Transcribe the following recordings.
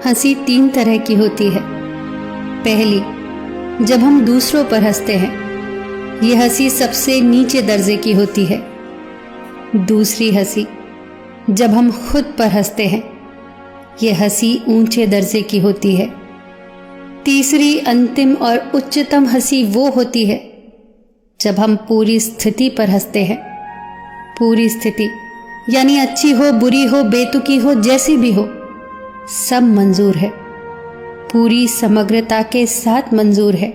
हंसी 3 तरह की होती है। पहली, जब हम दूसरों पर हंसते हैं, ये हंसी सबसे नीचे दर्जे की होती है। दूसरी हंसी, जब हम खुद पर हंसते हैं, ये हंसी ऊंचे दर्जे की होती है। तीसरी, अंतिम और उच्चतम हंसी वो होती है जब हम पूरी स्थिति पर हंसते हैं। पूरी स्थिति यानी अच्छी हो, बुरी हो, बेतुकी हो, जैसी भी हो, सब मंजूर है, पूरी समग्रता के साथ मंजूर है।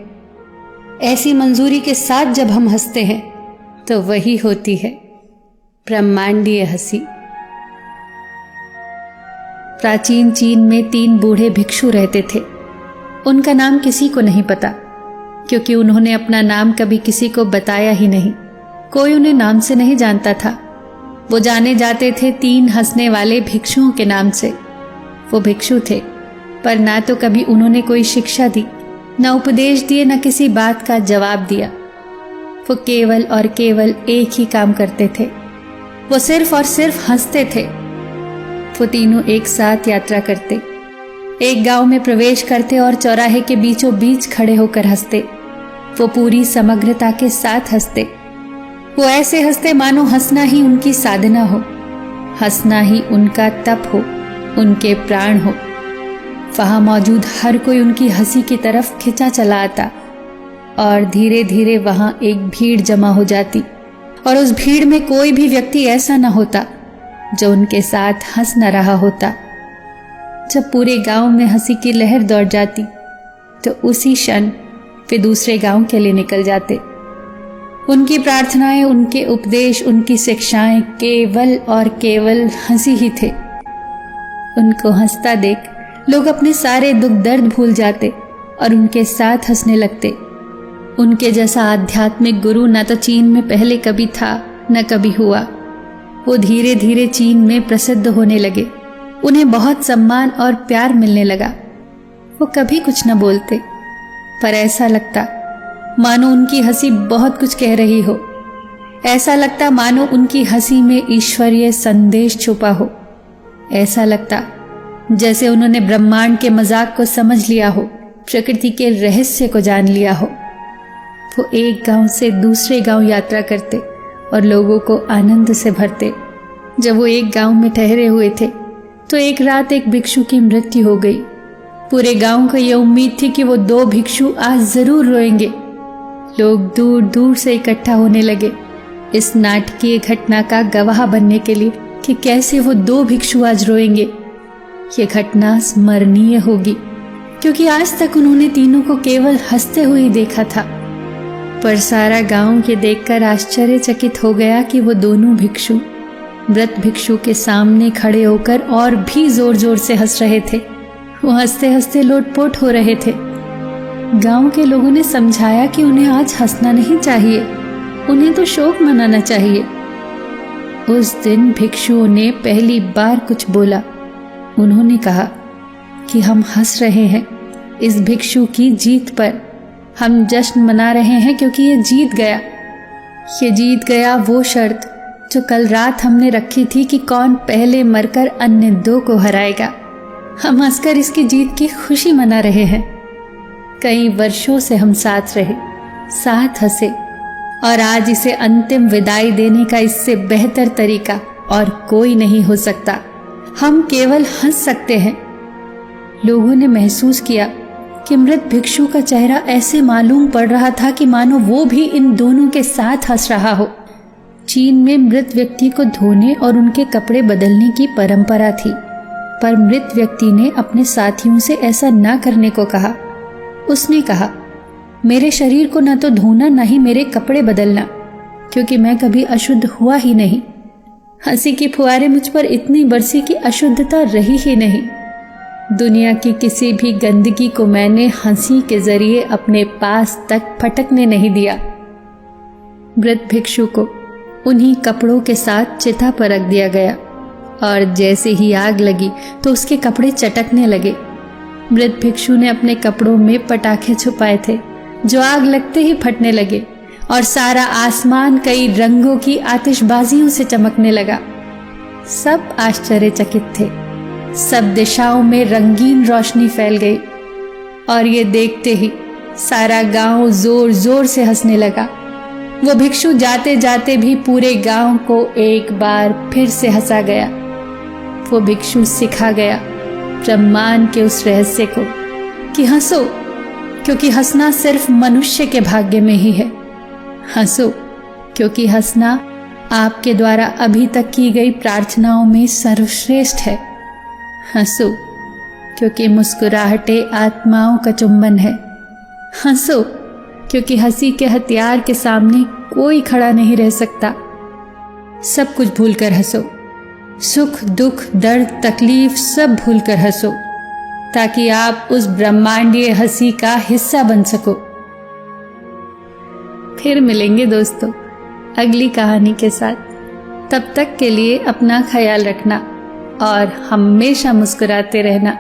ऐसी मंजूरी के साथ जब हम हंसते हैं तो वही होती है ब्रह्मांडीय हंसी। प्राचीन चीन में 3 बूढ़े भिक्षु रहते थे। उनका नाम किसी को नहीं पता, क्योंकि उन्होंने अपना नाम कभी किसी को बताया ही नहीं। कोई उन्हें नाम से नहीं जानता था। वो जाने जाते थे 3 हंसने वाले भिक्षुओं के नाम से। वो भिक्षु थे, पर ना तो कभी उन्होंने कोई शिक्षा दी, न उपदेश दिए, न किसी बात का जवाब दिया। वो केवल और केवल एक ही काम करते थे, वो सिर्फ और सिर्फ हंसते थे। वो तीनों एक साथ यात्रा करते, एक गांव में प्रवेश करते और चौराहे के बीचों बीच खड़े होकर हंसते। वो पूरी समग्रता के साथ हंसते। वो ऐसे हंसते मानो हंसना ही उनकी साधना हो, हंसना ही उनका तप हो, उनके प्राण हो। वहां मौजूद हर कोई उनकी हंसी की तरफ खिंचा चला आता और धीरे धीरे वहां एक भीड़ जमा हो जाती, और उस भीड़ में कोई भी व्यक्ति ऐसा न होता जो उनके साथ हंस न रहा होता। जब पूरे गांव में हंसी की लहर दौड़ जाती तो उसी क्षण वे दूसरे गांव के लिए निकल जाते। उनकी प्रार्थनाएं, उनके उपदेश, उनकी शिक्षाएं केवल और केवल हंसी ही थे। उनको हंसता देख लोग अपने सारे दुख दर्द भूल जाते और उनके साथ हंसने लगते। उनके जैसा आध्यात्मिक गुरु न तो चीन में पहले कभी था, न कभी हुआ। वो धीरे धीरे चीन में प्रसिद्ध होने लगे। उन्हें बहुत सम्मान और प्यार मिलने लगा। वो कभी कुछ न बोलते, पर ऐसा लगता मानो उनकी हंसी बहुत कुछ कह रही हो। ऐसा लगता मानो उनकी हंसी में ईश्वरीय संदेश छुपा हो। ऐसा लगता जैसे उन्होंने ब्रह्मांड के मजाक को समझ लिया हो, प्रकृति के रहस्य को जान लिया हो। वो एक गांव से दूसरे गांव यात्रा करते और लोगों को आनंद से भरते। जब वो एक गांव में ठहरे हुए थे तो एक रात एक भिक्षु की मृत्यु हो गई। पूरे गांव को यह उम्मीद थी कि वो 2 भिक्षु आज जरूर रोएंगे। लोग दूर दूर से इकट्ठा होने लगे इस नाटकीय घटना का गवाह बनने के लिए कि कैसे वो 2 भिक्षु आज रोएंगे। ये घटना स्मरणीय होगी, क्योंकि आज तक उन्होंने तीनों को केवल हंसते हुए ही देखा था। पर सारा गांव ये देखकर आश्चर्यचकित हो गया कि वो दोनों भिक्षु मृत भिक्षु के सामने खड़े होकर और भी जोर जोर से हंस रहे थे। वो हंसते हंसते लोटपोट हो रहे थे। गांव के लोगों ने समझाया कि उन्हें आज हंसना नहीं चाहिए, उन्हें तो शोक मनाना चाहिए। उस दिन भिक्षुओं ने पहली बार कुछ बोला। उन्होंने कहा कि हम हंस रहे हैं इस भिक्षु की जीत पर। हम जश्न मना रहे हैं क्योंकि ये जीत गया। ये जीत गया वो शर्त जो कल रात हमने रखी थी कि कौन पहले मरकर अन्य 2 को हराएगा। हम हंसकर इसकी जीत की खुशी मना रहे हैं। कई वर्षों से हम साथ रहे, साथ हंसे, और आज इसे अंतिम विदाई देने का इससे बेहतर तरीका और कोई नहीं हो सकता। हम केवल हंस सकते हैं। लोगों ने महसूस किया कि मृत भिक्षु का चेहरा ऐसे मालूम पड़ रहा था कि मानो वो भी इन दोनों के साथ हंस रहा हो। चीन में मृत व्यक्ति को धोने और उनके कपड़े बदलने की परंपरा थी, पर मृत व्यक्ति ने अपने साथियों से ऐसा न करने को कहा। उसने कहा, मेरे शरीर को न तो धोना, न ही मेरे कपड़े बदलना, क्योंकि मैं कभी अशुद्ध हुआ ही नहीं। हंसी की फुहारें मुझ पर इतनी बरसी कि अशुद्धता रही ही नहीं। दुनिया की किसी भी गंदगी को मैंने हंसी के जरिए अपने पास तक फटकने नहीं दिया। मृत भिक्षु को उन्हीं कपड़ों के साथ चिता पर रख दिया गया, और जैसे ही आग लगी तो उसके कपड़े चटकने लगे। मृत भिक्षु ने अपने कपड़ों में पटाखे छुपाए थे जो आग लगते ही फटने लगे, और सारा आसमान कई रंगों की आतिशबाजियों से चमकने लगा। सब आश्चर्यचकित थे, सब दिशाओं में रंगीन रोशनी फैल गई और ये देखते ही सारा गांव जोर जोर से हंसने लगा। वो भिक्षु जाते जाते भी पूरे गांव को एक बार फिर से हंसा गया। वो भिक्षु सिखा गया ब्रह्मांड के उस रहस्य को कि हंसो, क्योंकि हंसना सिर्फ मनुष्य के भाग्य में ही है। हंसो, क्योंकि हंसना आपके द्वारा अभी तक की गई प्रार्थनाओं में सर्वश्रेष्ठ है। हंसो, क्योंकि मुस्कुराहटें आत्माओं का चुंबन है। हंसो, क्योंकि हंसी के हथियार के सामने कोई खड़ा नहीं रह सकता। सब कुछ भूलकर हंसो, सुख दुख दर्द तकलीफ सब भूलकर हंसो, ताकि आप उस ब्रह्मांडीय हंसी का हिस्सा बन सको। फिर मिलेंगे दोस्तों अगली कहानी के साथ। तब तक के लिए अपना ख्याल रखना और हमेशा मुस्कुराते रहना।